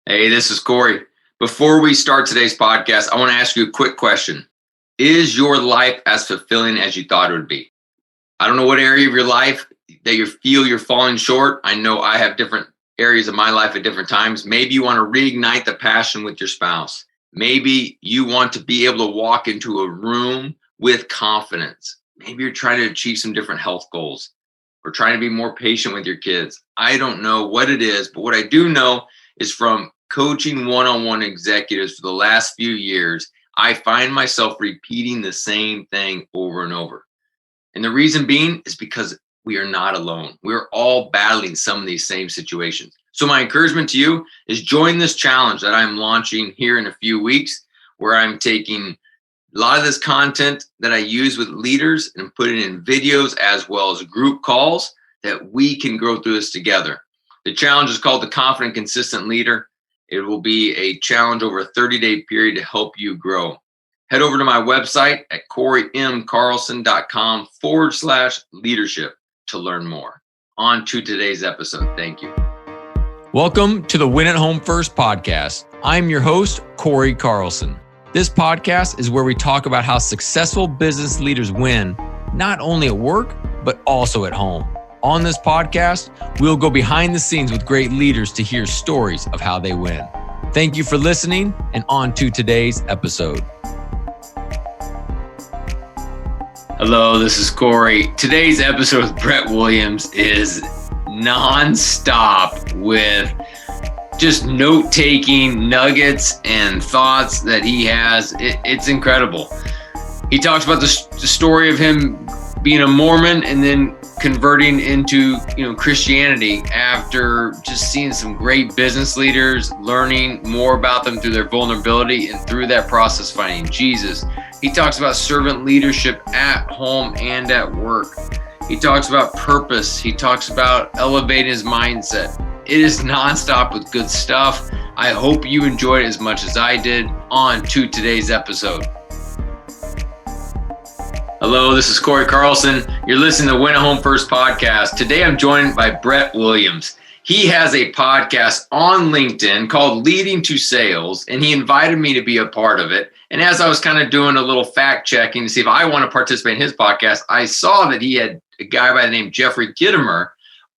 Hey, this is Corey. Before we start today's podcast, I want to ask you a quick question. Is your life as fulfilling as you thought it would be? I don't know what area of your life that you feel you're falling short. I know I have different areas of my life at different times. Maybe you want to reignite the passion with your spouse. Maybe you want to be able to walk into a room with confidence. Maybe you're trying to achieve some different health goals or trying to be more patient with your kids. I don't know what it is, but what I do know is from coaching one-on-one executives for the last few years, I find myself repeating the same thing over and over. And the reason being is because we are not alone. We're all battling some of these same situations. So my encouragement to you is join this challenge that I'm launching here in a few weeks, where I'm taking a lot of this content that I use with leaders and putting in videos as well as group calls that we can grow through this together. The challenge is called the Confident, Consistent Leader. It will be a challenge over a 30-day period to help you grow. Head over to my website at corymcarlson.com/leadership to learn more. On to today's episode. Thank you. Welcome to the Win at Home First podcast. I'm your host, Corey Carlson. This podcast is where we talk about how successful business leaders win, not only at work, but also at home. On this podcast, we'll go behind the scenes with great leaders to hear stories of how they win. Thank you for listening, and on to today's episode. Hello, this is Corey. Today's episode with Brett Williams is nonstop with just note-taking nuggets and thoughts that he has. It's incredible. He talks about the story of him being a Mormon and then converting into Christianity after just seeing some great business leaders, learning more about them through their vulnerability, and through that process finding Jesus. He talks about servant leadership at home and at work. He talks about purpose. He talks about elevating his mindset. It is nonstop with good stuff. I hope you enjoyed it as much as I did. On to today's episode. Hello, this is Corey Carlson. You're listening to Win at Home First podcast. Today I'm joined by Brett Williams. He has a podcast on LinkedIn called Leading to Sales, and he invited me to be a part of it. And as I was kind of doing a little fact checking to see if I want to participate in his podcast, I saw that he had a guy by the name Jeffrey Gitomer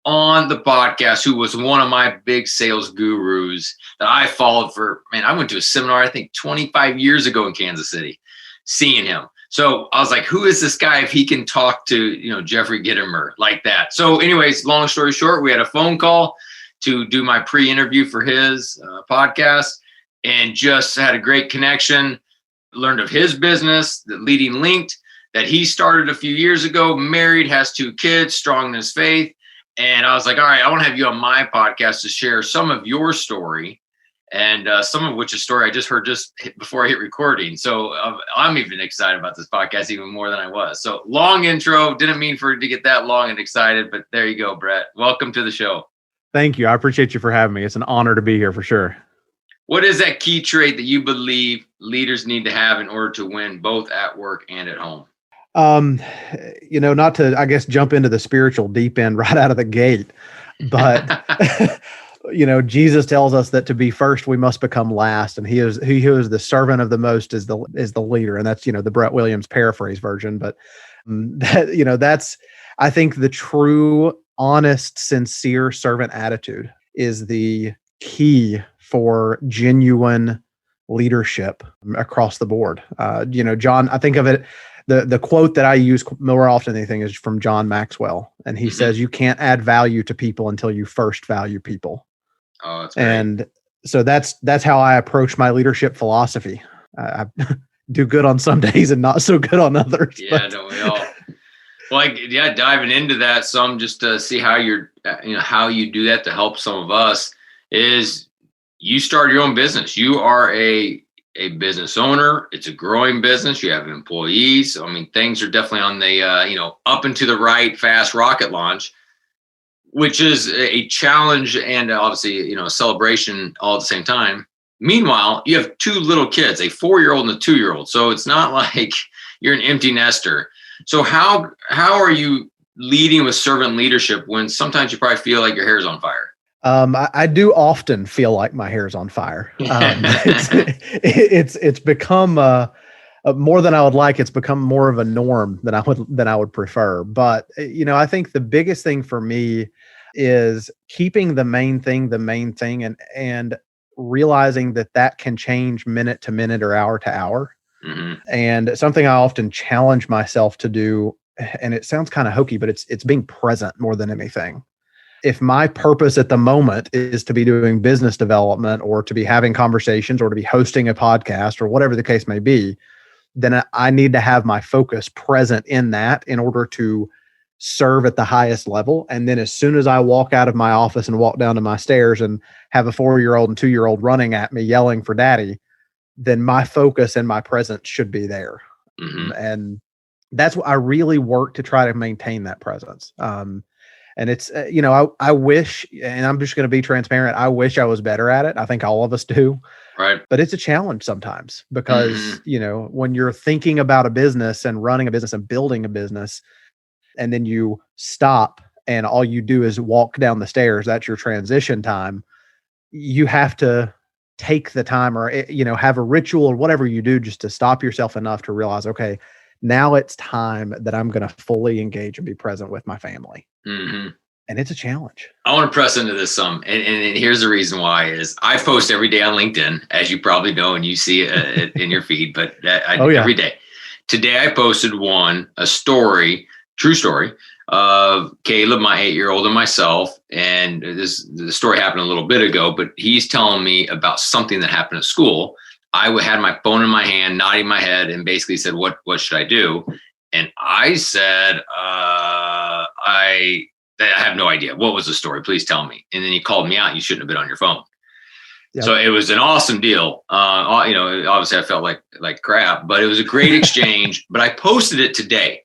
on the podcast, who was one of my big sales gurus that I followed for, I went to a seminar, I think 25 years ago in Kansas City, seeing him. So I was like, who is this guy if he can talk to, Jeffrey Gitomer like that? So anyways, long story short, we had a phone call to do my pre-interview for his podcast and just had a great connection, learned of his business, the Leading Linked, that he started a few years ago, married, has 2 kids, strong in his faith. And I was like, all right, I want to have you on my podcast to share some of your story, and some of which is a story I just heard just before I hit recording. So I'm even excited about this podcast even more than I was. So long intro, didn't mean for it to get that long and excited, but there you go, Brett. Welcome to the show. Thank you. I appreciate you for having me. It's an honor to be here for sure. What is that key trait that you believe leaders need to have in order to win both at work and at home? Not to, I guess, jump into the spiritual deep end right out of the gate, but Jesus tells us that to be first, we must become last. And he who is the servant of the most is the leader. And that's, the Brett Williams paraphrase version. But that's, I think, the true, honest, sincere servant attitude is the key for genuine leadership across the board. John, I think of it, the quote that I use more often than anything is from John Maxwell. And he says, you can't add value to people until you first value people. Oh, that's great. And so that's how I approach my leadership philosophy. I do good on some days and not so good on others. Yeah, don't we all? Well, diving into that some just to see how how you do that to help some of us is you start your own business. You are a business owner. It's a growing business. You have employees. Things are definitely on the, up and to the right, fast rocket launch, which is a challenge and obviously, a celebration all at the same time. Meanwhile, you have 2 little kids, a 4-year-old and a 2-year-old. So it's not like you're an empty nester. So how are you leading with servant leadership when sometimes you probably feel like your hair's on fire? I do often feel like my hair's on fire. It's become more than I would like. It's become more of a norm than I would prefer. But I think the biggest thing for me is keeping the main thing, and realizing that can change minute to minute or hour to hour. Mm-hmm. And something I often challenge myself to do, and it sounds kind of hokey, but it's being present more than anything. If my purpose at the moment is to be doing business development or to be having conversations or to be hosting a podcast or whatever the case may be, then I need to have my focus present in that in order to serve at the highest level. And then as soon as I walk out of my office and walk down to my stairs and have a 4-year-old and 2-year-old running at me yelling for daddy, then my focus and my presence should be there. Mm-hmm. And that's what I really work to try to maintain that presence. And it's, I wish, and I'm just going to be transparent, I wish I was better at it. I think all of us do. Right. But it's a challenge sometimes because, when you're thinking about a business and running a business and building a business, and then you stop and all you do is walk down the stairs, that's your transition time. You have to take the time or, have a ritual or whatever you do just to stop yourself enough to realize, okay, now it's time that I'm going to fully engage and be present with my family. Mm-hmm. And it's a challenge. I want to press into this some. And here's the reason why is I post every day on LinkedIn, as you probably know, and you see it in your feed, but every day. Today I posted a story, true story, of Caleb, my 8-year-old, and myself. And the story happened a little bit ago, but he's telling me about something that happened at school. I had my phone in my hand, nodding my head, and basically said, what should I do? And I said, I have no idea. What was the story? Please tell me. And then he called me out. You shouldn't have been on your phone. Yep. So it was an awesome deal. Obviously I felt like crap, but it was a great exchange. But I posted it today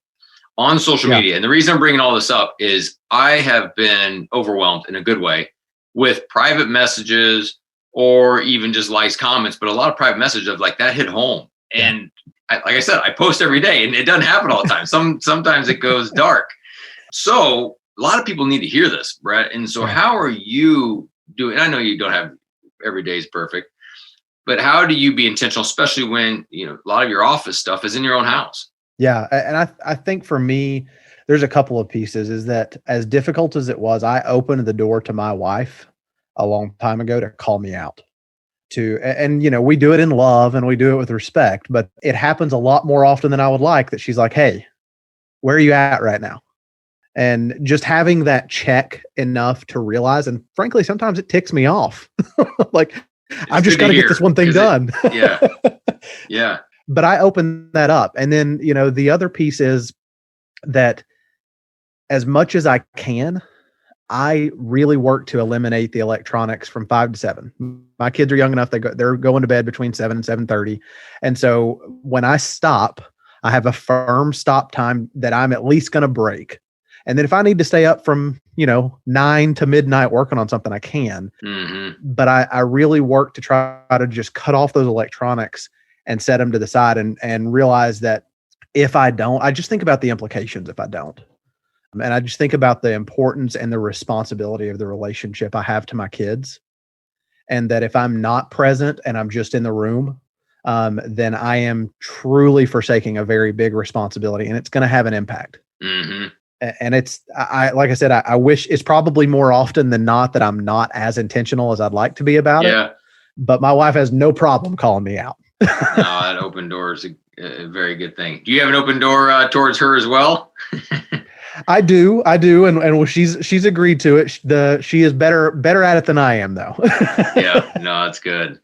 on social media. And the reason I'm bringing all this up is I have been overwhelmed in a good way with private messages or even just likes, comments, but a lot of private messages of like that hit home. And like I said, I post every day and it doesn't happen all the time. Sometimes it goes dark. So a lot of people need to hear this, Brett. And so how are you doing? I know you don't have every day is perfect, but how do you be intentional, especially when, a lot of your office stuff is in your own house? Yeah. And I think for me, there's a couple of pieces is that as difficult as it was, I opened the door to my wife a long time ago to call me out and we do it in love and we do it with respect, but it happens a lot more often than I would like that she's like, hey, where are you at right now? And just having that check enough to realize, and frankly, sometimes it ticks me off. Like, I've just got to get this one thing done. Yeah. But I open that up. And then, the other piece is that as much as I can, I really work to eliminate the electronics from 5 to 7. My kids are young enough; they're going to bed between 7 and 7:30, and so when I stop, I have a firm stop time that I'm at least going to break. And then if I need to stay up from 9 to midnight working on something, I can. Mm-hmm. But I really work to try to just cut off those electronics and set them to the side, and realize that if I don't, I just think about the implications if I don't. And I just think about the importance and the responsibility of the relationship I have to my kids. And that if I'm not present and I'm just in the room, then I am truly forsaking a very big responsibility, and it's going to have an impact. Mm-hmm. And like I said, I wish it's probably more often than not that I'm not as intentional as I'd like to be about it. But my wife has no problem calling me out. No, that open door is a very good thing. Do you have an open door towards her as well? I do. And she's agreed to it. She is better at it than I am, though. Yeah, no, that's good.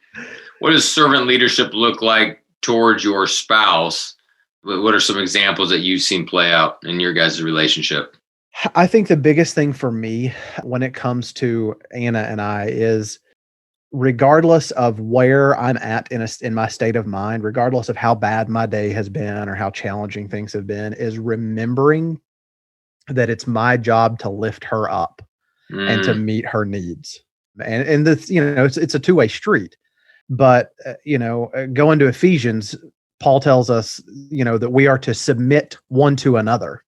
What does servant leadership look like towards your spouse? What are some examples that you've seen play out in your guys' relationship? I think the biggest thing for me when it comes to Anna and I is, regardless of where I'm at in my state of mind, regardless of how bad my day has been or how challenging things have been, is remembering that it's my job to lift her up and to meet her needs. And this, it's a two-way street. But going to Ephesians, Paul tells us, that we are to submit one to another.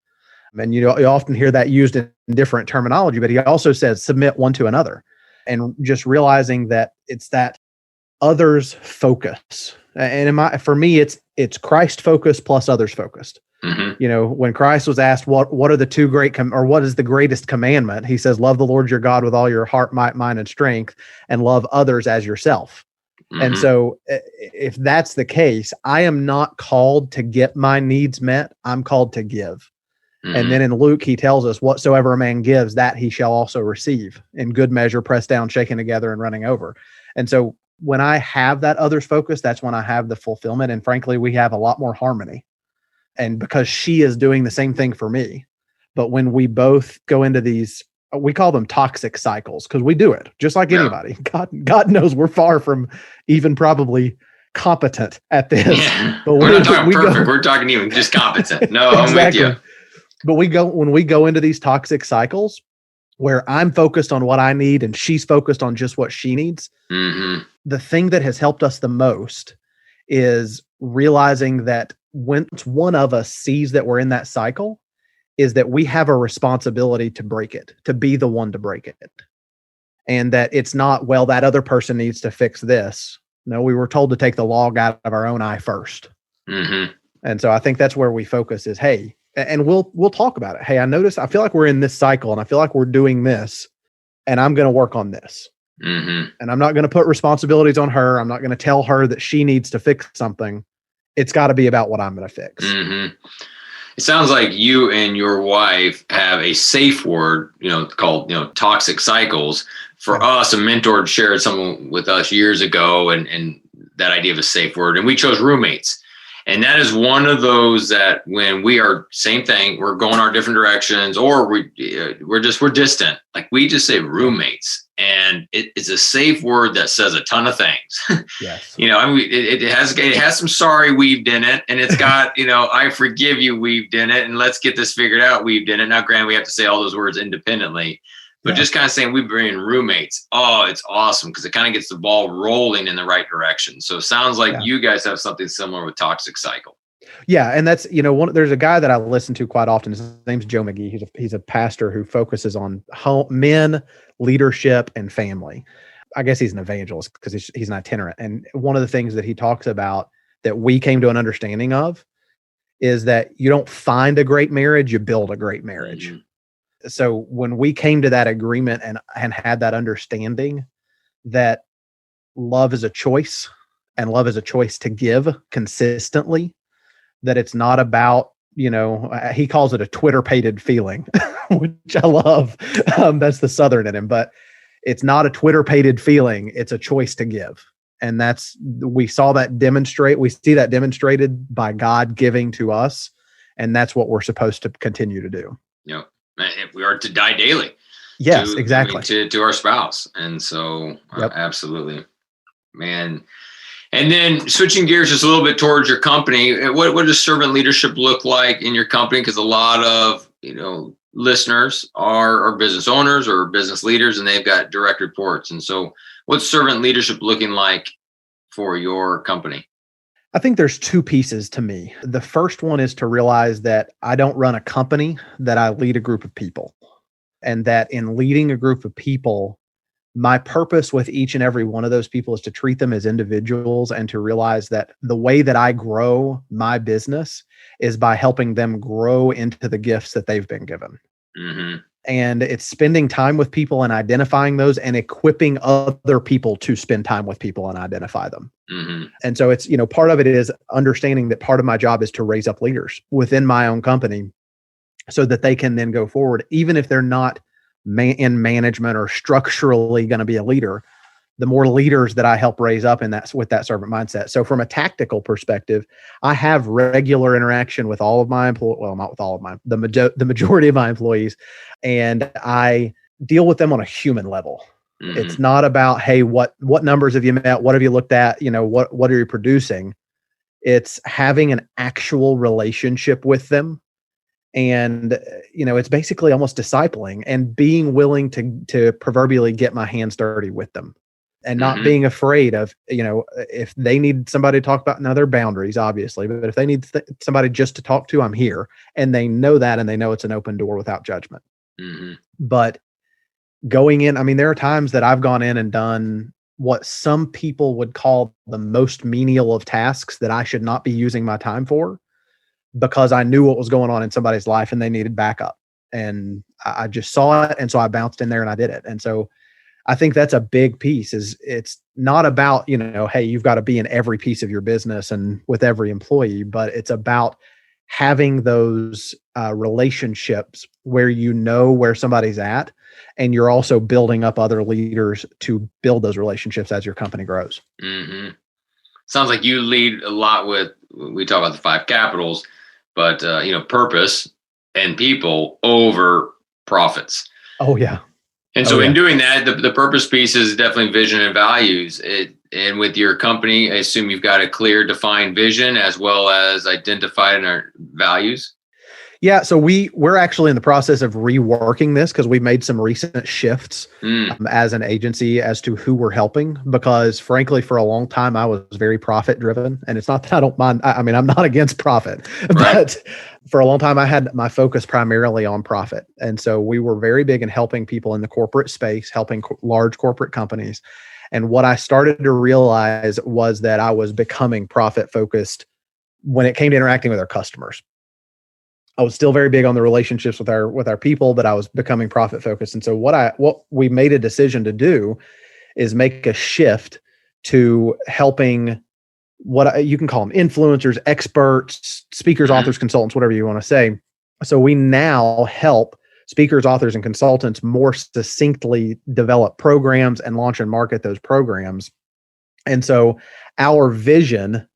And you often hear that used in different terminology, but he also says submit one to another. and just realizing that it's that others focus. And for me, it's Christ focused plus others focused. Mm-hmm. When Christ was asked what are the two or what is the greatest commandment, he says, love the Lord your God with all your heart, might, mind, and strength, and love others as yourself. Mm-hmm. And so if that's the case, I am not called to get my needs met. I'm called to give. Mm-hmm. And then in Luke, he tells us whatsoever a man gives, that he shall also receive, in good measure, pressed down, shaken together, and running over. And so when I have that others focus, that's when I have the fulfillment. And frankly, we have a lot more harmony. And because she is doing the same thing for me. But when we both go into these, we call them toxic cycles, because we do it just like anybody. God knows we're far from even probably competent at this. Yeah. But we're not talking perfect. We're talking even just competent. No, exactly. I'm with you. But when we go into these toxic cycles where I'm focused on what I need and she's focused on just what she needs, mm-hmm. the thing that has helped us the most is realizing that once one of us sees that we're in that cycle, is that we have a responsibility to break it, to be the one to break it. And that it's not, well, that other person needs to fix this. No, we were told to take the log out of our own eye first. Mm-hmm. And so I think that's where we focus is, hey, and we'll talk about it. Hey, I feel like we're in this cycle and I feel like we're doing this and I'm going to work on this. Mm-hmm. And I'm not going to put responsibilities on her. I'm not going to tell her that she needs to fix something. It's got to be about what I'm going to fix. Mm-hmm. It sounds like you and your wife have a safe word, called, toxic cycles. For us, a mentor shared something with us years ago and that idea of a safe word. And we chose roommates. And that is one of those that when we are same thing, we're going our different directions, or we're distant. Like we just say roommates, and it's a safe word that says a ton of things. Yes. It has some sorry weaved in it, and it's got I forgive you weaved in it, and let's get this figured out weaved in it. Now, granted, we have to say all those words independently. But just kind of saying we bring in roommates. Oh, it's awesome because it kind of gets the ball rolling in the right direction. So it sounds like you guys have something similar with toxic cycle. Yeah. And that's, there's a guy that I listen to quite often. His name's Joe McGee. He's a pastor who focuses on men, leadership, and family. I guess he's an evangelist because he's an itinerant. And one of the things that he talks about that we came to an understanding of is that you don't find a great marriage, you build a great marriage. Mm-hmm. So when we came to that agreement and had that understanding that love is a choice and love is a choice to give consistently, that it's not about, he calls it a Twitter-pated feeling, which I love. That's the Southern in him, but it's not a Twitter-pated feeling. It's a choice to give. And we see that demonstrated by God giving to us. And that's what we're supposed to continue to do. Yeah. If we are to die daily. Yes, exactly. To our spouse. And so absolutely, man. And then switching gears just a little bit towards your company, what does servant leadership look like in your company? Because a lot of, listeners are business owners or business leaders, and they've got direct reports. And so what's servant leadership looking like for your company? I think there's two pieces to me. The first one is to realize that I don't run a company, that I lead a group of people. And that in leading a group of people, my purpose with each and every one of those people is to treat them as individuals and to realize that the way that I grow my business is by helping them grow into the gifts that they've been given. Mm-hmm. And it's spending time with people and identifying those and equipping other people to spend time with people and identify them. Mm-hmm. And so it's, part of it is understanding that part of my job is to raise up leaders within my own company so that they can then go forward, even if they're not in management or structurally going to be a leader. The more leaders that I help raise up with that servant mindset. So from a tactical perspective, I have regular interaction with all of my employees. Well, not with all of mine, the majority of my employees, and I deal with them on a human level. Mm-hmm. It's not about, hey, what numbers have you met? What have you looked at? What are you producing? It's having an actual relationship with them. And, it's basically almost discipling and being willing to proverbially get my hands dirty with them. And not mm-hmm. being afraid of, if they need somebody to talk about, now their boundaries, obviously, but if they need somebody just to talk to, I'm here. And they know that, and they know it's an open door without judgment. Mm-hmm. But going in, I mean, there are times that I've gone in and done what some people would call the most menial of tasks that I should not be using my time for, because I knew what was going on in somebody's life and they needed backup. And I just saw it. And so I bounced in there and I did it. And so I think that's a big piece. Is it's not about, hey, you've got to be in every piece of your business and with every employee, but it's about having those relationships where you know where somebody's at, and you're also building up other leaders to build those relationships as your company grows. Mm-hmm. Sounds like you lead a lot with, we talk about the 5 capitals, but purpose and people over profits. Oh yeah. And so in doing that, the purpose piece is definitely vision and values. And with your company, I assume you've got a clear, defined vision as well as identified in our values. Yeah, so we're actually in the process of reworking this because we've made some recent shifts as an agency as to who we're helping. Because frankly, for a long time, I was very profit driven, and it's not that I don't mind. I mean, I'm not against profit, but for a long time, I had my focus primarily on profit, and so we were very big in helping people in the corporate space, helping large corporate companies. And what I started to realize was that I was becoming profit focused when it came to interacting with our customers. I was still very big on the relationships with our people, but I was becoming profit focused. And so what we made a decision to do is make a shift to helping what you can call them influencers, experts, speakers, authors, consultants, whatever you want to say. So we now help speakers, authors, and consultants more succinctly develop programs and launch and market those programs. And so our vision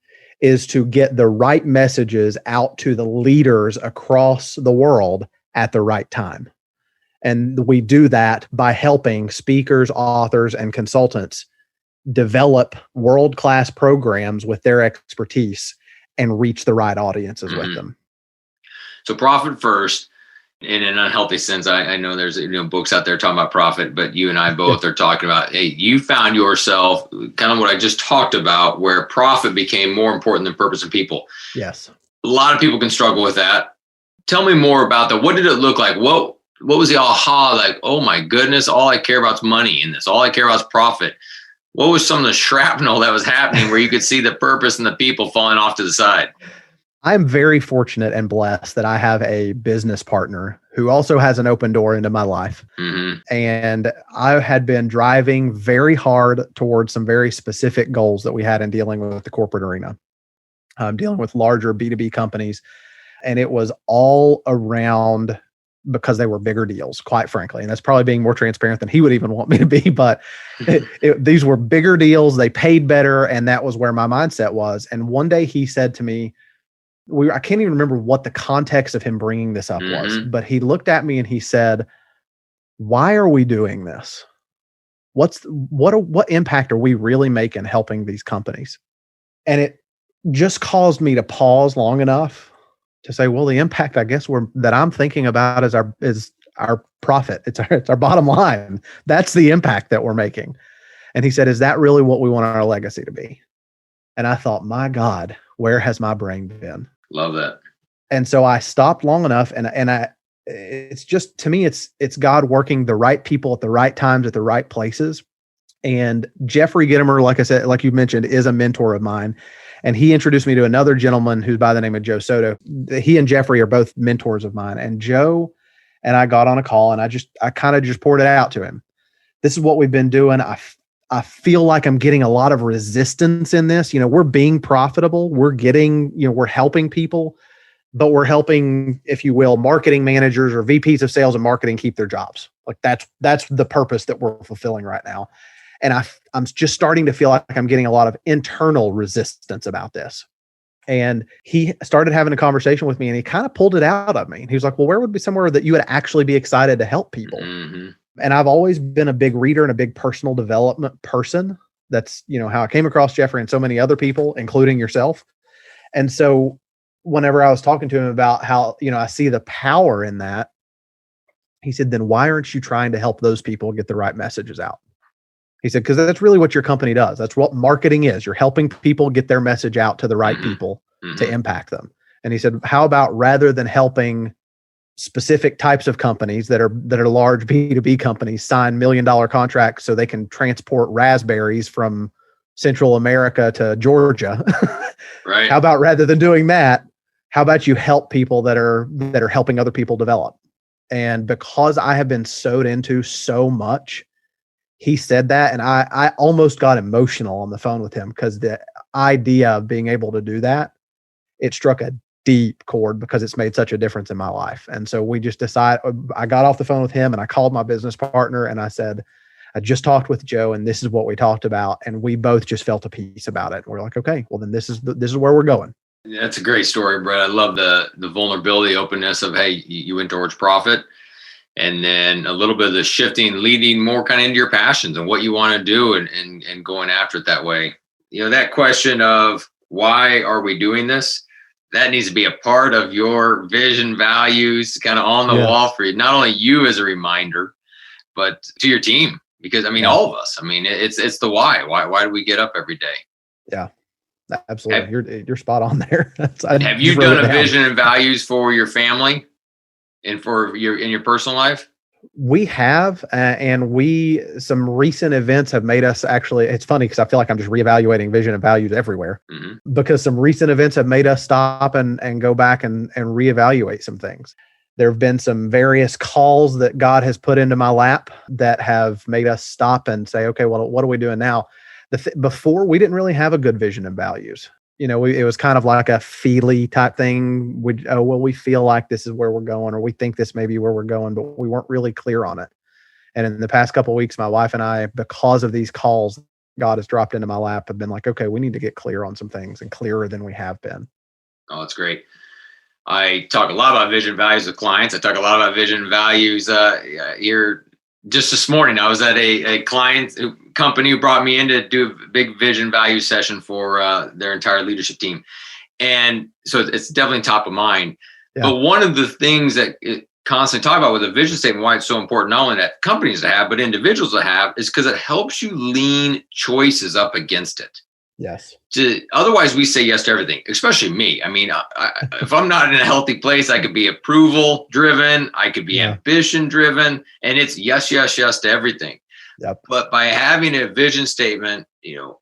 is to get the right messages out to the leaders across the world at the right time. And we do that by helping speakers, authors, and consultants develop world-class programs with their expertise and reach the right audiences with them. So profit first. In an unhealthy sense, I know there's books out there talking about profit, but you and I both are talking about, hey, you found yourself kind of what I just talked about, where profit became more important than purpose and people. Yes. A lot of people can struggle with that. Tell me more about that. What did it look like? What was the aha? Like, oh my goodness, all I care about is money in this. All I care about is profit. What was some of the shrapnel that was happening where you could see the purpose and the people falling off to the side? I'm very fortunate and blessed that I have a business partner who also has an open door into my life. And I had been driving very hard towards some very specific goals that we had in dealing with the corporate arena, dealing with larger B2B companies. And it was all around because they were bigger deals, quite frankly. And that's probably being more transparent than he would even want me to be. But these were bigger deals. They paid better. And that was where my mindset was. And one day he said to me, I can't even remember what the context of him bringing this up was, but he looked at me and he said, "Why are we doing this? What impact are we really making helping these companies?" And it just caused me to pause long enough to say, well, the impact I guess that I'm thinking about is our profit. It's our bottom line. That's the impact that we're making. And he said, "Is that really what we want our legacy to be?" And I thought, my God, where has my brain been? Love that. And so I stopped long enough, and it's just, to me, it's God working the right people at the right times at the right places. And Jeffrey Gitomer, like I said, like you mentioned, is a mentor of mine. And he introduced me to another gentleman who's by the name of Joe Soto. He and Jeffrey are both mentors of mine. And Joe and I got on a call, and I kind of just poured it out to him. This is what we've been doing. I feel like I'm getting a lot of resistance in this. We're being profitable. We're we're helping people, but we're helping, if you will, marketing managers or VPs of sales and marketing keep their jobs. Like that's the purpose that we're fulfilling right now. And I'm just starting to feel like I'm getting a lot of internal resistance about this. And he started having a conversation with me, and he kind of pulled it out of me. And he was like, well, where would be somewhere that you would actually be excited to help people? And I've always been a big reader and a big personal development person. That's, how I came across Jeffrey and so many other people, including yourself. And so whenever I was talking to him about how, I see the power in that, he said, then why aren't you trying to help those people get the right messages out? He said, because that's really what your company does. That's what marketing is. You're helping people get their message out to the right people to impact them. And he said, how about rather than helping specific types of companies that are large B2B companies sign $1 million contracts so they can transport raspberries from Central America to Georgia. Right. How about, rather than doing that, how about you help people that are helping other people develop? And because I have been sewed into so much, he said that, and I almost got emotional on the phone with him, because the idea of being able to do that, it struck a deep chord, because it's made such a difference in my life. And so we just decided, I got off the phone with him and I called my business partner and I said, I just talked with Joe and this is what we talked about. And we both just felt a peace about it. And we're like, okay, well then this is where we're going. That's a great story, Brett. I love the vulnerability, openness of, hey, you went towards profit. And then a little bit of the shifting, leading more kind of into your passions and what you want to do, and going after it that way. That question of why are we doing this? That needs to be a part of your vision, values, kind of on the wall for you. Not only you as a reminder, but to your team, because all of us. It's the why. Why do we get up every day? Yeah, absolutely. You're spot on there. Have you done a vision and values for your family? And for in your personal life? We have, and some recent events have made us actually, it's funny because I feel like I'm just reevaluating vision and values everywhere, because some recent events have made us stop and go back and reevaluate some things. There have been some various calls that God has put into my lap that have made us stop and say, okay, well, what are we doing now? Before, we didn't really have a good vision and values. It was kind of like a feely type thing. We feel like this is where we're going, or we think this may be where we're going, but we weren't really clear on it. And in the past couple of weeks, my wife and I, because of these calls God has dropped into my lap, have been like, okay, we need to get clear on some things, and clearer than we have been. Oh, that's great. I talk a lot about vision values with clients. I talk a lot about vision values here. Just this morning, I was at a client company who brought me in to do a big vision value session for their entire leadership team. And so it's definitely top of mind. Yeah. But one of the things that it constantly talk about with a vision statement, why it's so important, not only that companies to have, but individuals to have, is because it helps you lean choices up against it. Yes. Otherwise, we say yes to everything, especially me. If I'm not in a healthy place, I could be approval driven. I could be ambition driven, and it's yes, yes, yes to everything. Yep. But by having a vision statement,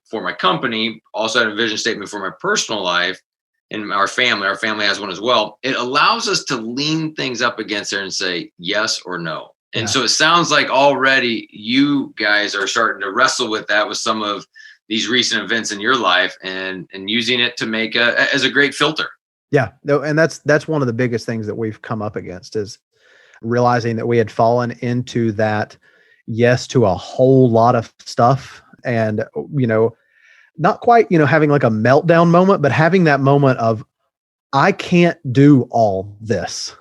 for my company, also had a vision statement for my personal life and our family has one as well. It allows us to lean things up against there and say yes or no. And so it sounds like already you guys are starting to wrestle with that with some of these recent events in your life, and using it to make as a great filter. Yeah. No, and that's one of the biggest things that we've come up against, is realizing that we had fallen into that yes to a whole lot of stuff. And, not quite, having like a meltdown moment, but having that moment of, I can't do all this.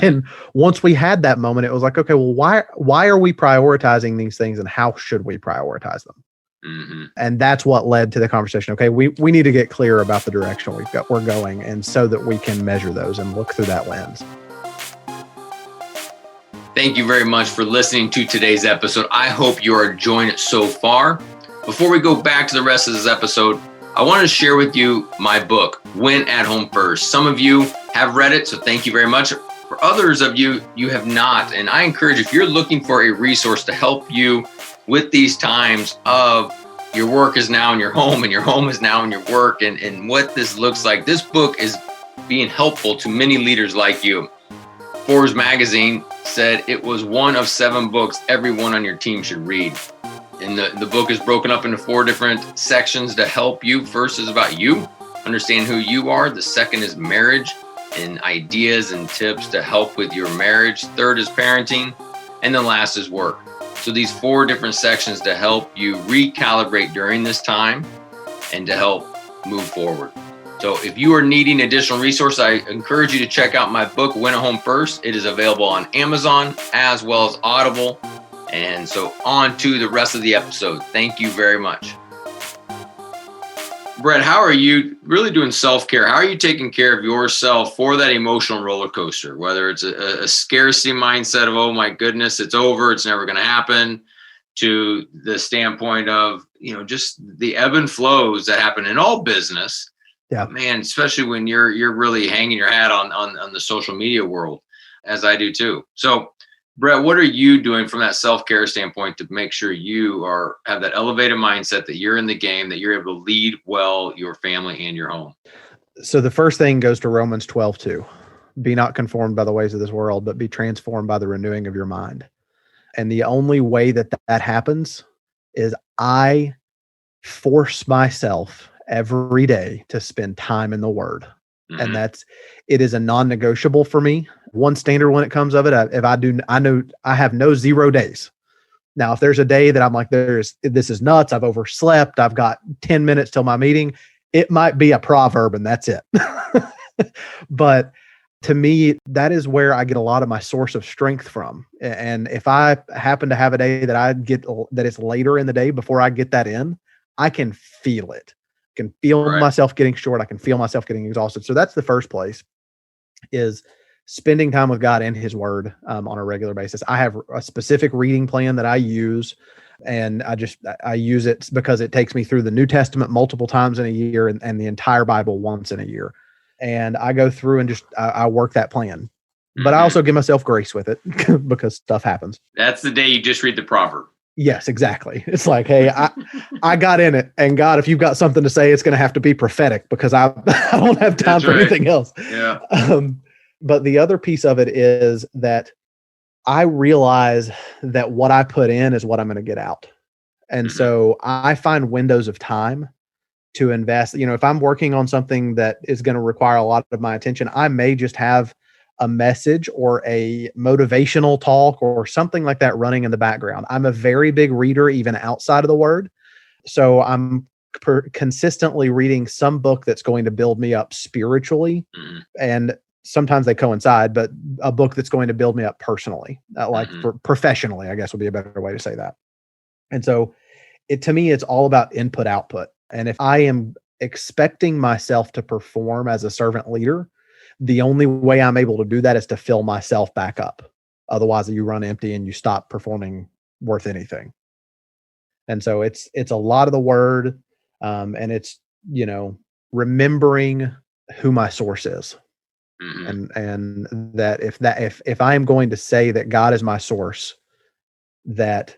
And once we had that moment, it was like, okay, well, why are we prioritizing these things, and how should we prioritize them? Mm-hmm. And that's what led to the conversation. Okay, we need to get clear about the direction we're going, and so that we can measure those and look through that lens. Thank you very much for listening to today's episode. I hope you are enjoying it so far. Before we go back to the rest of this episode, I want to share with you my book, Win at Home First. Some of you have read it, so thank you very much. For others of you, you have not. And I encourage you, if you're looking for a resource to help you with these times of your work is now in your home and your home is now in your work, and what this looks like, this book is being helpful to many leaders like you. Forbes magazine said it was one of 7 books everyone on your team should read. And the book is broken up into 4 different sections to help you. First is about you, understand who you are. The second is marriage and ideas and tips to help with your marriage. Third is parenting. And the last is work. So these 4 different sections to help you recalibrate during this time and to help move forward. So if you are needing additional resources, I encourage you to check out my book, Win at Home First. It is available on Amazon as well as Audible. And so on to the rest of the episode. Thank you very much. Brett, how are you really doing self-care? How are you taking care of yourself for that emotional roller coaster? Whether it's a scarcity mindset of, oh my goodness, it's over, it's never going to happen, to the standpoint of, just the ebb and flows that happen in all business. Yeah, man, especially when you're really hanging your hat on the social media world. as I do too. So, Brett, what are you doing from that self-care standpoint to make sure you have that elevated mindset that you're in the game, that you're able to lead well your family and your home? So the first thing goes to Romans 12:2. Be not conformed by the ways of this world, but be transformed by the renewing of your mind. And the only way that happens is I force myself every day to spend time in the Word. And it is a non-negotiable for me. One standard when it comes of it, I know I have no 0 days. Now, if there's a day that I'm like, this is nuts, I've overslept, I've got 10 minutes till my meeting, it might be a proverb and that's it. But to me, that is where I get a lot of my source of strength from. And if I happen to have a day that it's later in the day before I get that in, I can feel it. I can feel myself getting short. I can feel myself getting exhausted. So that's the first place, is spending time with God and His Word on a regular basis. I have a specific reading plan that I use, and I use it because it takes me through the New Testament multiple times in a year and the entire Bible once in a year. And I go through and I work that plan. But I also give myself grace with it because stuff happens. That's the day you just read the proverb. Yes, exactly. It's like, hey, I got in it, and God, if you've got something to say, it's going to have to be prophetic because I don't have time for anything else. Yeah. But the other piece of it is that I realize that what I put in is what I'm going to get out. And so I find windows of time to invest. If I'm working on something that is going to require a lot of my attention, I may just have a message or a motivational talk or something like that running in the background. I'm a very big reader, even outside of the Word. So I'm consistently reading some book that's going to build me up spiritually. And sometimes they coincide, but a book that's going to build me up personally, professionally, I guess would be a better way to say that. And so to me, it's all about input output. And if I am expecting myself to perform as a servant leader, the only way I'm able to do that is to fill myself back up. Otherwise, you run empty and you stop performing worth anything. And so it's a lot of the Word, and it's remembering who my source is, and that if I am going to say that God is my source, that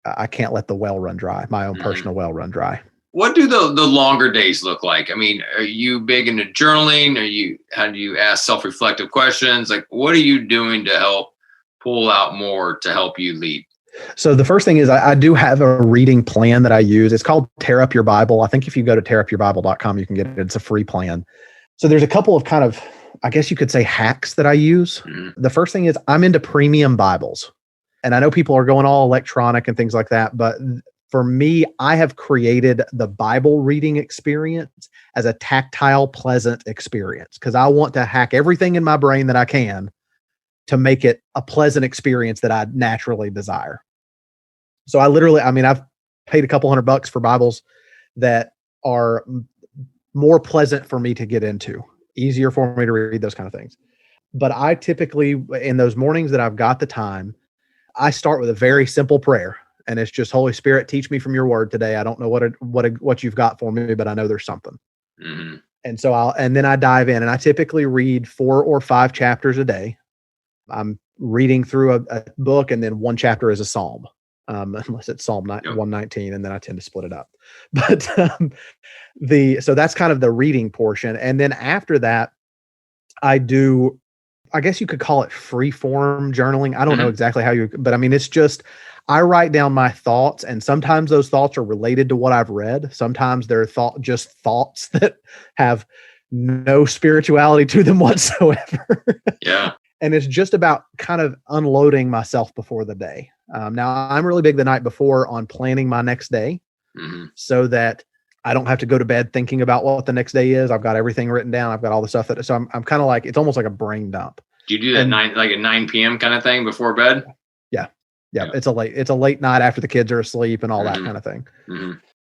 I can't let the well run dry, my own personal well run dry. What do the longer days look like? I mean, are you big into journaling? How do you ask self-reflective questions? Like, what are you doing to help pull out more to help you lead? So the first thing is I do have a reading plan that I use. It's called Tear Up Your Bible. I think if you go to tearupyourbible.com, you can get it. It's a free plan. So there's a couple of kind of, I guess you could say, hacks that I use. The first thing is I'm into premium Bibles. And I know people are going all electronic and things like that, but for me, I have created the Bible reading experience as a tactile, pleasant experience because I want to hack everything in my brain that I can to make it a pleasant experience that I naturally desire. So I've paid a couple $100 for Bibles that are more pleasant for me to get into, easier for me to read, those kind of things. But I typically, in those mornings that I've got the time, I start with a very simple prayer. And it's just, Holy Spirit, teach me from your Word today. I don't know what you've got for me, but I know there's something. And so then I dive in, and I typically read 4 or 5 chapters a day. I'm reading through a book, and then one chapter is a psalm, unless it's Psalm 119, and then I tend to split it up. But so that's kind of the reading portion. And then after that, I do, I guess you could call it free form journaling. I don't know exactly but I mean, it's just, I write down my thoughts, and sometimes those thoughts are related to what I've read. Sometimes they're just thoughts that have no spirituality to them whatsoever. Yeah. And it's just about kind of unloading myself before the day. Now, I'm really big the night before on planning my next day so that I don't have to go to bed thinking about what the next day is. I've got everything written down. I've got all the stuff so I'm kind of like, it's almost like a brain dump. Do you do that at 9 p.m. kind of thing before bed? Yeah. It's a late night after the kids are asleep and all that kind of thing.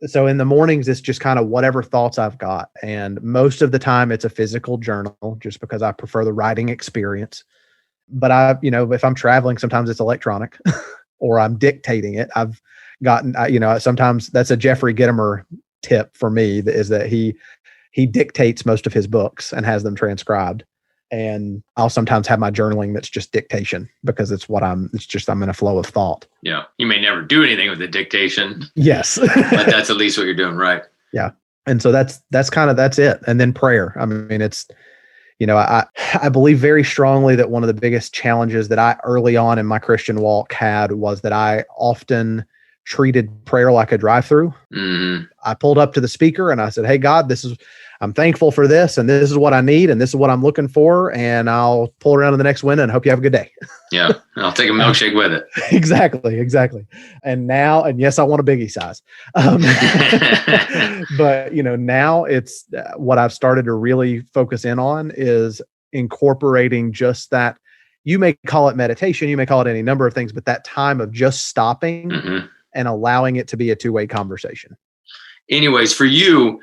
So in the mornings, it's just kind of whatever thoughts I've got. And most of the time it's a physical journal just because I prefer the writing experience. But if I'm traveling, sometimes it's electronic or I'm dictating it. I've gotten, sometimes that's a Jeffrey Gitomer tip for me, is that he dictates most of his books and has them transcribed. And I'll sometimes have my journaling that's just dictation because I'm in a flow of thought. Yeah. You may never do anything with the dictation. Yes. But that's at least what you're doing, right? Yeah. And so that's it. And then prayer. I mean, it's, I believe very strongly that one of the biggest challenges that I early on in my Christian walk had was that I often treated prayer like a drive-through. Mm-hmm. I pulled up to the speaker and I said, "Hey God, I'm thankful for this, and this is what I need, and this is what I'm looking for, and I'll pull around to the next window and hope you have a good day." Yeah. I'll take a milkshake with it. Exactly. And yes, I want a biggie size. But now it's what I've started to really focus in on is incorporating just that. You may call it meditation, you may call it any number of things, but that time of just stopping and allowing it to be a two-way conversation. Anyways, for you,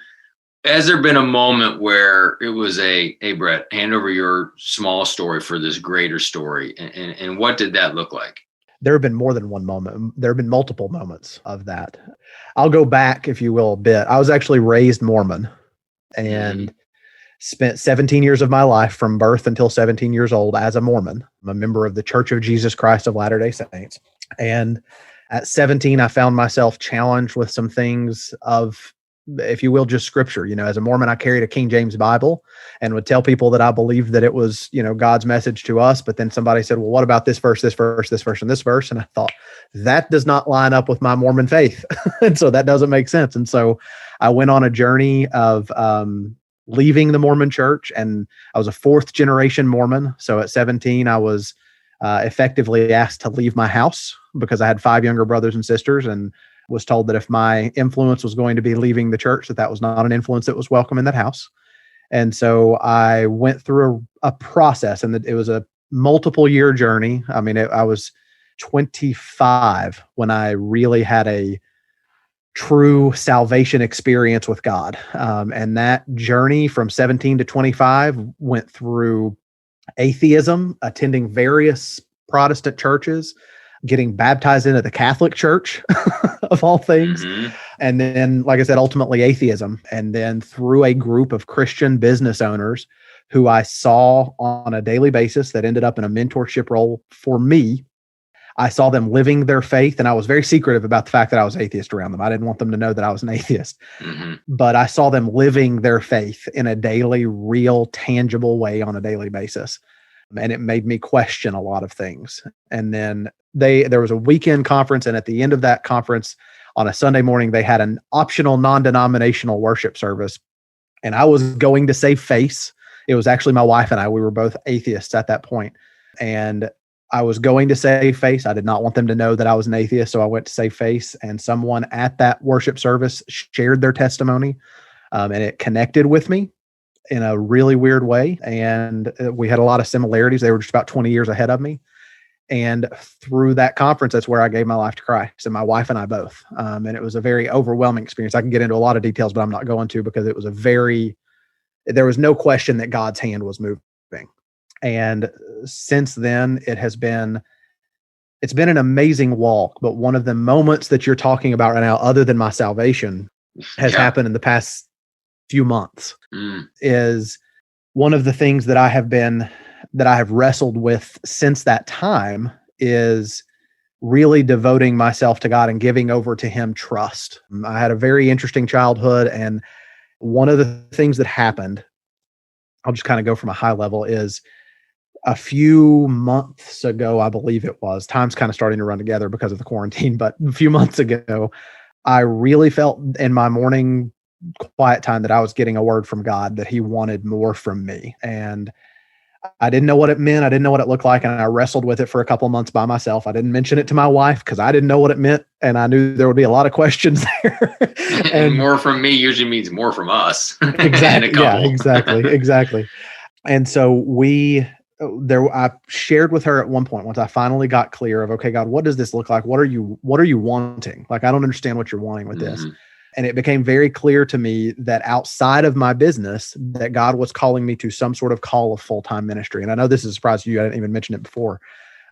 has there been a moment where it was hey, Brett, hand over your small story for this greater story? And what did that look like? There have been more than one moment. There have been multiple moments of that. I'll go back, if you will, a bit. I was actually raised Mormon and spent 17 years of my life from birth until 17 years old as a Mormon. I'm a member of the Church of Jesus Christ of Latter-day Saints. And at 17, I found myself challenged with some things of, if you will, just scripture. As a Mormon, I carried a King James Bible and would tell people that I believed that it was, God's message to us. But then somebody said, "Well, what about this verse, this verse, this verse, and this verse?" And I thought, that does not line up with my Mormon faith. And so that doesn't make sense. And so I went on a journey of leaving the Mormon church, and I was a fourth generation Mormon. So at 17, I was effectively asked to leave my house because I had 5 younger brothers and sisters, and was told that if my influence was going to be leaving the church, that was not an influence that was welcome in that house. And so I went through a process, and it was a multiple year journey. I mean, I was 25 when I really had a true salvation experience with God. And that journey from 17 to 25 went through atheism, attending various Protestant churches, getting baptized into the Catholic Church of all things. And then, like I said, ultimately atheism. And then through a group of Christian business owners who I saw on a daily basis that ended up in a mentorship role for me, I saw them living their faith. And I was very secretive about the fact that I was atheist around them. I didn't want them to know that I was an atheist. But I saw them living their faith in a daily, real, tangible way on a daily basis. And it made me question a lot of things. And then there was a weekend conference, and at the end of that conference on a Sunday morning, they had an optional non-denominational worship service, and I was going to save face. It was actually my wife and I, we were both atheists at that point, and I was going to save face. I did not want them to know that I was an atheist, so I went to save face, and someone at that worship service shared their testimony, and it connected with me in a really weird way. And we had a lot of similarities. They were just about 20 years ahead of me. And through that conference, that's where I gave my life to Christ, and my wife and I both. And it was a very overwhelming experience. I can get into a lot of details, but I'm not going to, because it was there was no question that God's hand was moving. And since then, it's been an amazing walk. But one of the moments that you're talking about right now, other than my salvation, has happened in the past few months. Is one of the things that I have wrestled with since that time is really devoting myself to God and giving over to Him trust. I had a very interesting childhood, and one of the things that happened, I'll just kind of go from a high level, is a few months ago, I believe it was, time's kind of starting to run together because of the quarantine, but a few months ago, I really felt in my morning quiet time that I was getting a word from God that He wanted more from me. And I didn't know what it meant. I didn't know what it looked like. And I wrestled with it for a couple of months by myself. I didn't mention it to my wife because I didn't know what it meant. And I knew there would be a lot of questions there. And more from me usually means more from us. Exactly. Yeah, exactly. And so I shared with her at one point, once I finally got clear of, okay, God, what does this look like? What are you wanting? Like, I don't understand what you're wanting with this. And it became very clear to me that outside of my business, that God was calling me to some sort of call of full-time ministry. And I know this is a surprise to you. I didn't even mention it before,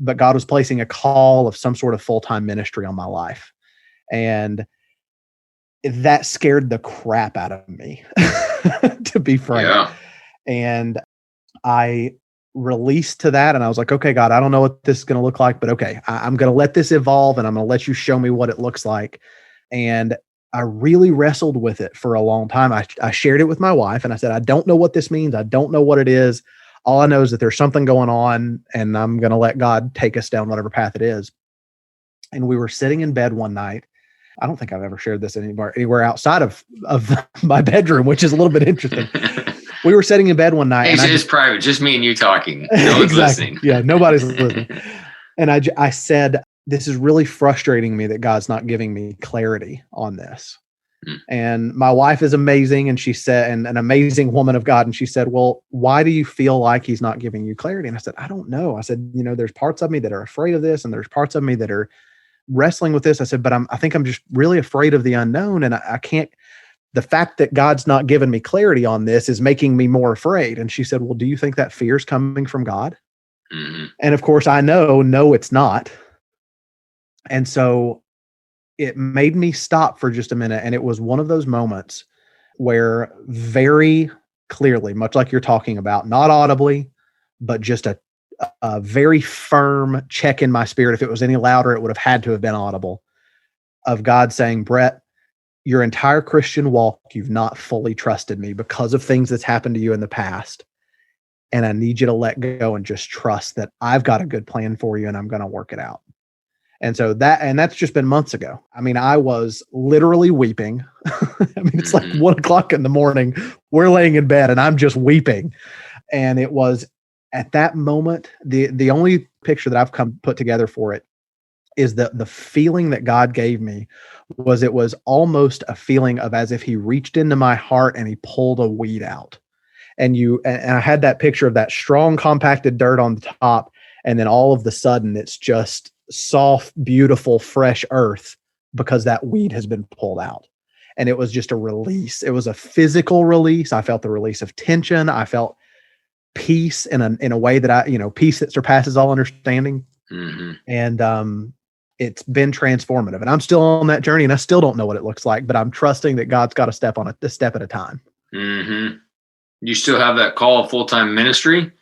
but God was placing a call of some sort of full-time ministry on my life. And that scared the crap out of me, to be frank. Yeah. And I release to that. And I was like, okay, God, I don't know what this is going to look like, but okay, I'm going to let this evolve and I'm going to let you show me what it looks like. And I really wrestled with it for a long time. I shared it with my wife and I said, I don't know what this means. I don't know what it is. All I know is that there's something going on and I'm going to let God take us down whatever path it is. And we were sitting in bed one night. I don't think I've ever shared this anywhere outside of my bedroom, which is a little bit interesting. We were sitting in bed one night. Hey, it's private, just me and you talking. No one's listening. Yeah, nobody's listening. And I said, this is really frustrating me that God's not giving me clarity on this. And my wife is amazing. And she said, and an amazing woman of God. And she said, well, why do you feel like he's not giving you clarity? And I said, I don't know. I said, there's parts of me that are afraid of this. And there's parts of me that are wrestling with this. I said, but I think I'm just really afraid of the unknown. And I can't, the fact that God's not giving me clarity on this is making me more afraid. And she said, well, do you think that fear is coming from God? Mm-hmm. And of course I know, no, it's not. And so it made me stop for just a minute. And it was one of those moments where very clearly, much like you're talking about, not audibly, but just a very firm check in my spirit. If it was any louder, it would have had to have been audible, of God saying, Brett, your entire Christian walk, you've not fully trusted me because of things that's happened to you in the past. And I need you to let go and just trust that I've got a good plan for you and I'm going to work it out. And so that's just been months ago. I mean, I was literally weeping. I mean, it's like 1 o'clock in the morning. We're laying in bed and I'm just weeping. And it was at that moment, the only picture that I've put together for it is that the feeling that God gave me was, it was almost a feeling of as if he reached into my heart and he pulled a weed out. And I had that picture of that strong compacted dirt on the top. And then all of the sudden it's just soft, beautiful, fresh earth because that weed has been pulled out. And it was just a release. It was a physical release. I felt the release of tension. I felt peace in a way that peace that surpasses all understanding. Mm-hmm. And it's been transformative. And I'm still on that journey and I still don't know what it looks like, but I'm trusting that God's got a step at a time. Mm-hmm. You still have that call of full-time ministry?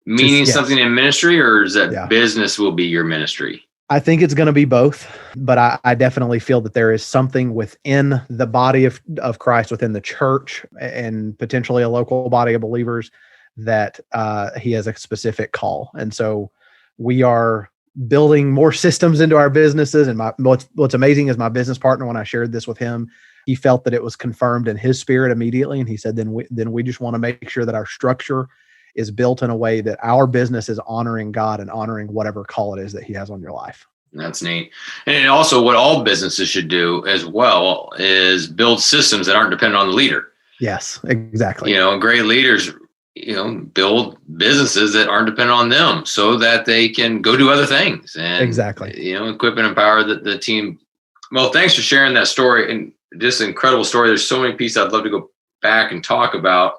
Meaning yes. Something in ministry, or is that business will be your ministry? I think it's going to be both, but I definitely feel that there is something within the body of Christ, within the church and potentially a local body of believers that he has a specific call. And so we are building more systems into our businesses. And what's amazing is my business partner, when I shared this with him, he felt that it was confirmed in his spirit immediately. And he said, then we just want to make sure that our structure is built in a way that our business is honoring God and honoring whatever call it is that he has on your life. That's neat. And also what all businesses should do as well is build systems that aren't dependent on the leader. Yes, exactly. Great leaders, build businesses that aren't dependent on them so that they can go do other things and exactly, equip and empower the team. Well, thanks for sharing that story, and just an incredible story. There's so many pieces I'd love to go back and talk about.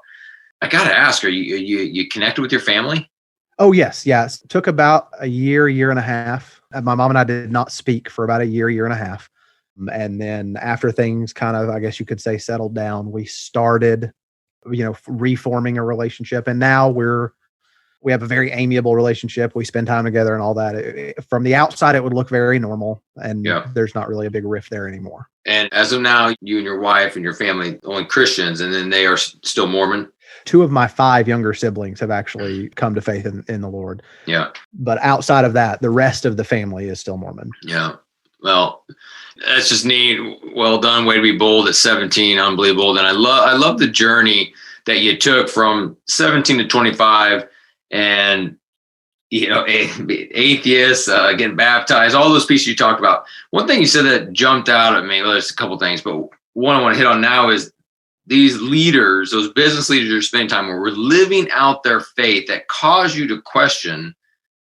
I got to ask, are you connected with your family? Oh, yes. It took about a year and a half. My mom and I did not speak for about a year and a half. And then after things kind of, I guess you could say, settled down, we started, reforming a relationship. And now we have a very amiable relationship. We spend time together and all that. From the outside, it would look very normal. And there's not really a big rift there anymore. And as of now, you and your wife and your family, only Christians, and then they are still Mormon? 2 of my 5 younger siblings have actually come to faith in the Lord. Yeah. But outside of that, the rest of the family is still Mormon. Yeah. Well, that's just neat. Well done. Way to be bold at 17. Unbelievable. And I love the journey that you took from 17 to 25 and, atheists, getting baptized, all those pieces you talked about. One thing you said that jumped out at me, well, there's a couple things, but one I want to hit on now is these leaders, those business leaders you're spending time with, were living out their faith that caused you to question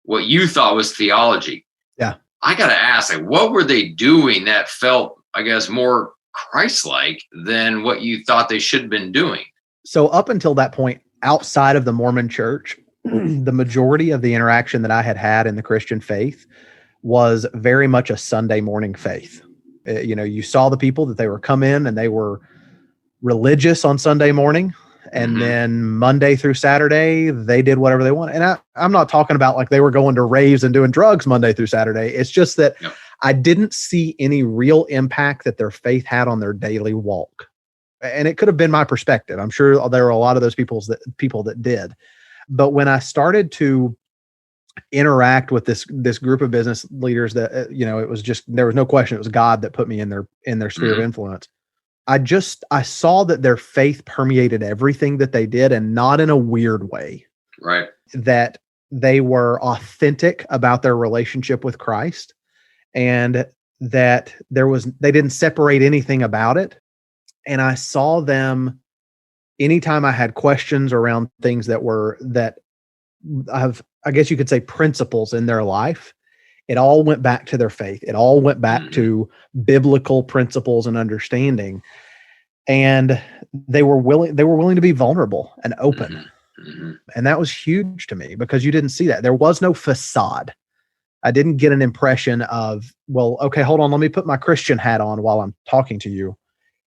what you thought was theology. Yeah. I got to ask, what were they doing that felt, I guess, more Christ-like than what you thought they should have been doing? So up until that point, outside of the Mormon church, the majority of the interaction that I had in the Christian faith was very much a Sunday morning faith. You saw the people that they were come in and they were religious on Sunday morning, And then Monday through Saturday, they did whatever they wanted. And I'm not talking about like they were going to raves and doing drugs Monday through Saturday. It's just that I didn't see any real impact that their faith had on their daily walk. And it could have been my perspective. I'm sure there were a lot of those people that did. But when I started to interact with this group of business leaders that, it was just, there was no question, it was God that put me in their sphere of influence. I saw that their faith permeated everything that they did, and not in a weird way. Right. That they were authentic about their relationship with Christ, and that they didn't separate anything about it. And I saw them anytime I had questions around things that I guess you could say principles in their life, it all went back to their faith. It all went back to biblical principles and understanding. And they were willing to be vulnerable and open. And that was huge to me, because you didn't see that. There was no facade. I didn't get an impression of, well, okay, hold on, let me put my Christian hat on while I'm talking to you.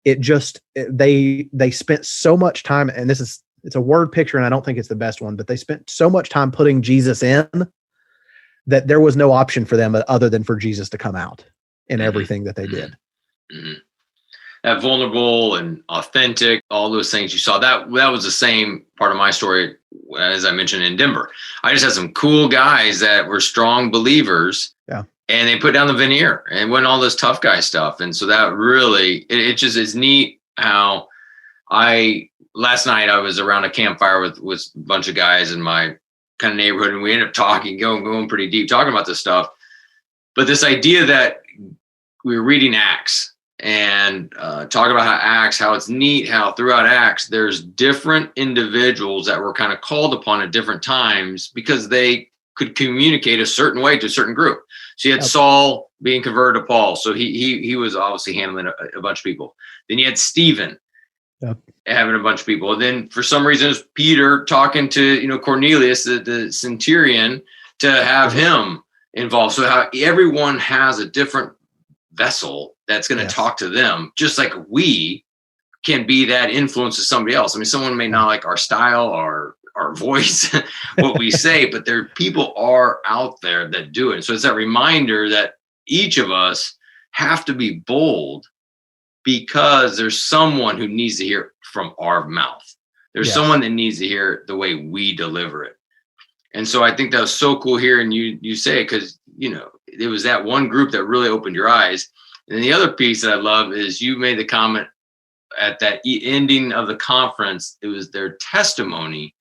They spent so much time, and it's a word picture, and I don't think it's the best one, but they spent so much time putting Jesus in that there was no option for them other than for Jesus to come out in everything that they did. That vulnerable and authentic, all those things you saw, that was the same part of my story, as I mentioned, in Denver. I just had some cool guys that were strong believers. Yeah. And they put down the veneer and went all this tough guy stuff. And so that really, it just is neat how last night I was around a campfire with a bunch of guys in my kind of neighborhood, and we ended up talking, going pretty deep, talking about this stuff. But this idea that we were reading Acts and talking about how it's neat, how throughout Acts, there's different individuals that were kind of called upon at different times because they could communicate a certain way to a certain group. So you had Saul being converted to Paul. So he was obviously handling a bunch of people. Then you had Stephen having a bunch of people. And then for some reason, it was Peter talking to, Cornelius, the centurion, to have him involved. So how everyone has a different vessel that's going to talk to them, just like we can be that influence to somebody else. I mean, someone may not like our style, our voice, what we say, but people are out there that do it. So it's that reminder that each of us have to be bold, because there's someone who needs to hear from our mouth. There's someone that needs to hear the way we deliver it. And so I think that was so cool hearing you say it, because, it was that one group that really opened your eyes. And then the other piece that I love is you made the comment at that ending of the conference, it was their testimony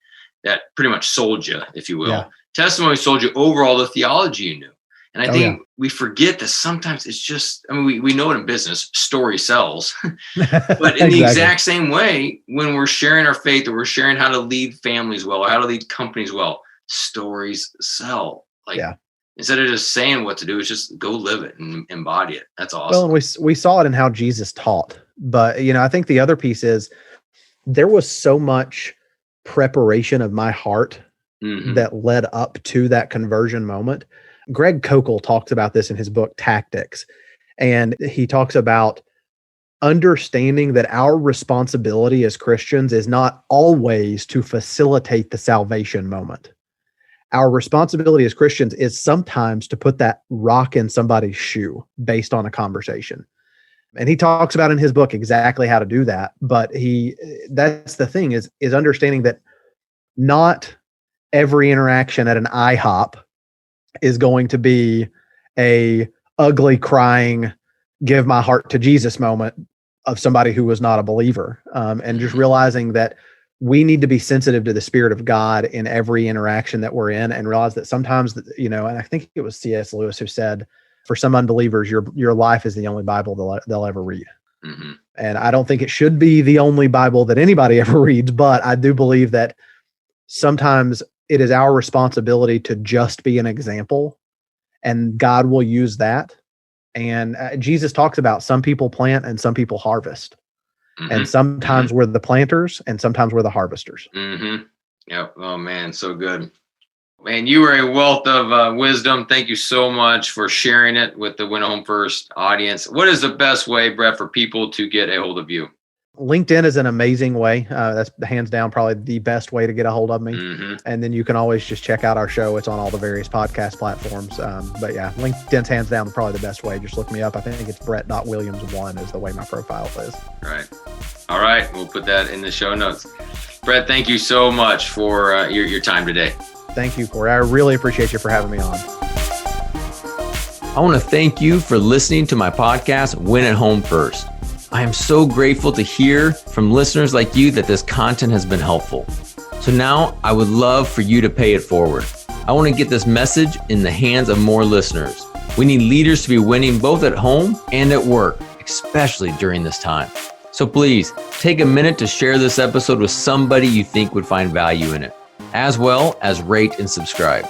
that pretty much sold you, if you will. Yeah. Testimony sold you over all the theology you knew. And I think we forget that sometimes it's just, we know it in business, story sells. But in the exact same way, when we're sharing our faith, or we're sharing how to lead families well, or how to lead companies well, stories sell. Instead of just saying what to do, it's just go live it and embody it. That's awesome. Well, and we saw it in how Jesus taught. But, I think the other piece is there was so much preparation of my heart that led up to that conversion moment. Greg Kokel talks about this in his book, Tactics. And he talks about understanding that our responsibility as Christians is not always to facilitate the salvation moment. Our responsibility as Christians is sometimes to put that rock in somebody's shoe based on a conversation. And he talks about in his book exactly how to do that. But that's the thing is understanding that not every interaction at an IHOP is going to be a ugly crying, give my heart to Jesus moment of somebody who was not a believer. And just realizing that we need to be sensitive to the Spirit of God in every interaction that we're in, and realize that sometimes, and I think it was C.S. Lewis who said, for some unbelievers, your life is the only Bible they'll ever read. And I don't think it should be the only Bible that anybody ever reads, but I do believe that sometimes it is our responsibility to just be an example, and God will use that. And Jesus talks about some people plant and some people harvest. And sometimes we're the planters and sometimes we're the harvesters. Yep. Oh, man, so good. Man, you are a wealth of wisdom. Thank you so much for sharing it with the Win a Home First audience. What is the best way, Brett, for people to get a hold of you? LinkedIn is an amazing way. That's hands down probably the best way to get a hold of me. Mm-hmm. And then you can always just check out our show. It's on all the various podcast platforms. But yeah, LinkedIn's hands down probably the best way. Just look me up. I think it's Brett.Williams1 is the way my profile is. Right. All right. We'll put that in the show notes. Brett, thank you so much for your time today. Thank you, Corey. I really appreciate you for having me on. I want to thank you for listening to my podcast, Win at Home First. I am so grateful to hear from listeners like you that this content has been helpful. So now I would love for you to pay it forward. I want to get this message in the hands of more listeners. We need leaders to be winning both at home and at work, especially during this time. So please take a minute to share this episode with somebody you think would find value in it, as well as rate and subscribe.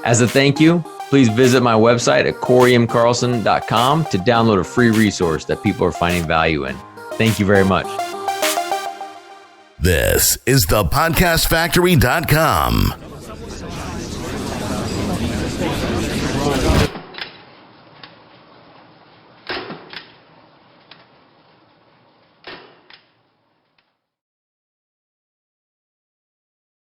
As a thank you, please visit my website at corymcarlson.com to download a free resource that people are finding value in. Thank you very much. This is thepodcastfactory.com.